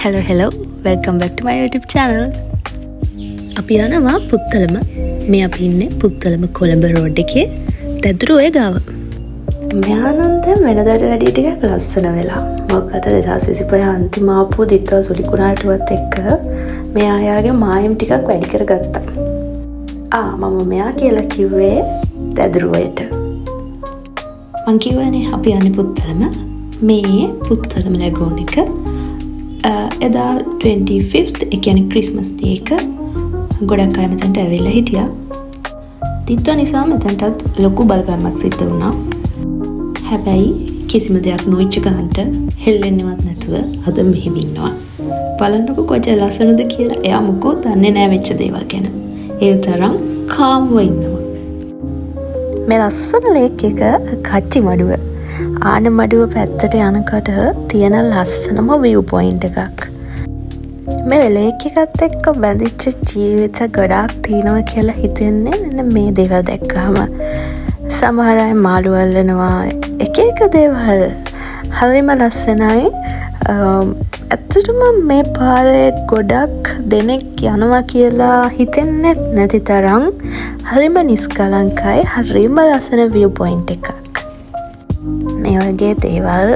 Hello, welcome back to my YouTube channel. අපි යනවා පුත්තලම. මේ අපි ඉන්නේ පුත්තලම කොළඹ රෝඩ් එකේ දැදුරු ඔය ගාව. මෙයානම් දැන් වෙනදාට වැඩිය ටිකක් ලස්සන වෙලා. මොකද 2025 අන්තිම ආපු දිත්වා සුලිකුණාටුවත් එක්ක මෙයා යාගේ මායම් ටිකක් වැඩි කරගත්තා. මම මෙයා කියලා කිව්වේ දැදුරුවයට. මං කිව්වනේ අපි යන්නේ පුත්තලම. මේ පුත්තලම ලැගෝන් එක එදා 25th ඒ කියන්නේ ක්‍රිස්මස් ඩේ එක ගොඩක් අය මෙතනට ඇවිල්ලා හිටියා. දිත්වා නිසා මෙතනටත් ලොකු බලපෑමක් සිද්ධ වුණා. හැබැයි කිසිම දෙයක් නොවිච්ච ගන්නට හෙල්ලෙන්නවත් නැතුව අද මෙහෙම ඉන්නවා. බලන්නකො කොච්චර ලස්සනද කියලා. එයා මොකෝ දන්නේ නැහැ වෙච්ච දේවල් ගැන. ඒ තරම් කාම්ව ඉන්නවා. මේ ලස්සන ලේක් එක කච්චි මඩුව. ආන මඩුව පැත්තට යනකොට තියෙන ලස්සනම view point එකක්. මේ ලේක් එකත් එක්ක බැඳිච්ච ජීවිත ගොඩාක් තියෙනවා කියලා හිතෙන්නේ මෙන්න මේ දේවල් දැක්කම. සමහර අය මාළු අල්ලනවා, එක එක දේවල් හරිම ලස්සනයි. ඇත්තටම මේ පාරේ ගොඩක් දෙනෙක් යනවා කියලා හිතෙන්නේ නැති තරම් හරිම නිස්කලංකයි, හරිම ලස්සන view point එකක්. මේ වගේ දේවල්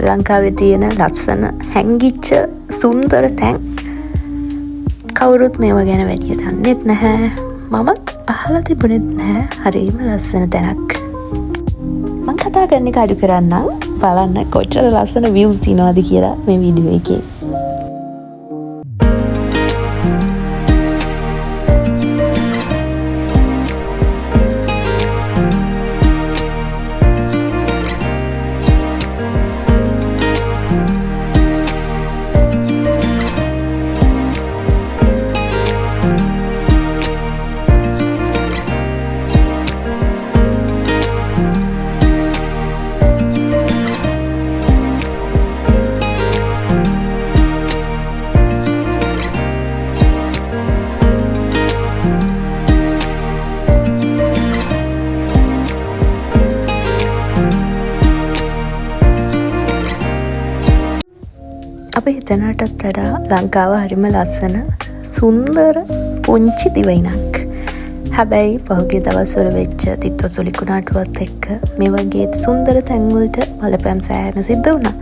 ලංකාවේ තියෙන ලස්සන හැංගිච්ච සුන්දර තැන් කවුරුත් මේවා ගැන වැඩිය දන්නෙත් නැහැ. මමත් අහලා තිබුණෙත් නැහැ. හරිම ලස්සන තැනක්. මම කතා කරන එක අඩු කරන්නම්. බලන්න කොච්චර ලස්සන views තියෙනවද කියලා මේ වීඩියෝ එකේ. අපි හිතනටත් වඩා ලංකාව හරිම ලස්සන සුන්දර පුංචි දිවයිනක්. හැබැයි පහුගිය දවස්වල වෙච්ච දිත්වා සුලිකුණාටුවත් එක්ක මේ වගේ සුන්දර තැන්වලට බලපෑම් සෑහෙන සිද්ධ වුණා.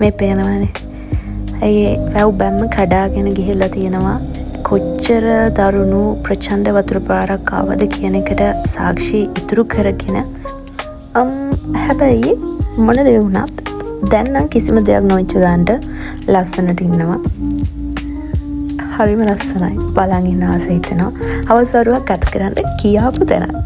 මේ පේනවනේ. ඒ වැව් බැම්ම කඩාගෙන ගිහිල්ලා තියෙනවා. කොච්චර දරුණු ප්‍රචණ්ඩ වතුර පාරක් ආවද කියන එකට සාක්ෂි ඉතුරු කරගෙන. හැබැයි මොන දේ වුණත් දැන් නම් කිසිම දෙයක් නොවිච්ච ගන්නට ලස්සනට ඉන්නවා. හරිම ලස්සනයි. බලන් ඉන්න ආස හිතෙනවා. අවසරුවක් ගත කරන්න කියාපු තැනක්.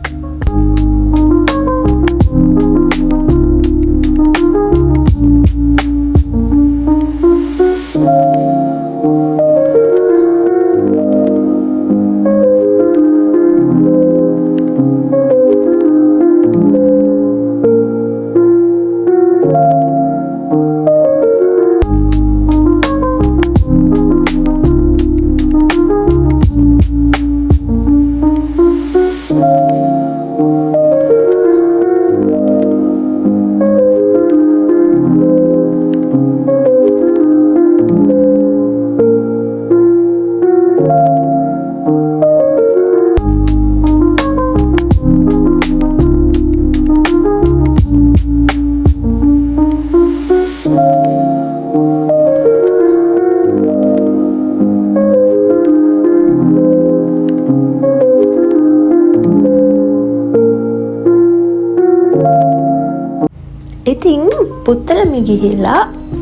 ඉතින් පුත්තලම ගිහිල්ලා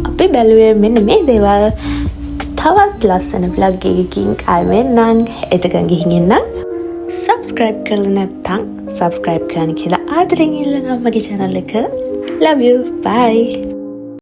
අපි බැලුවේ මෙන්න මේ දේවල්. තවත් ලස්සන vlog එකකින් ආවෙන්නම්. එතකන් ගිහින් එන්නම්. subscribe කරලා නැත්නම් subscribe කරන්න කියලා ආදරෙන් ඉල්ලනවා මගේ channel එක. Love you. Bye.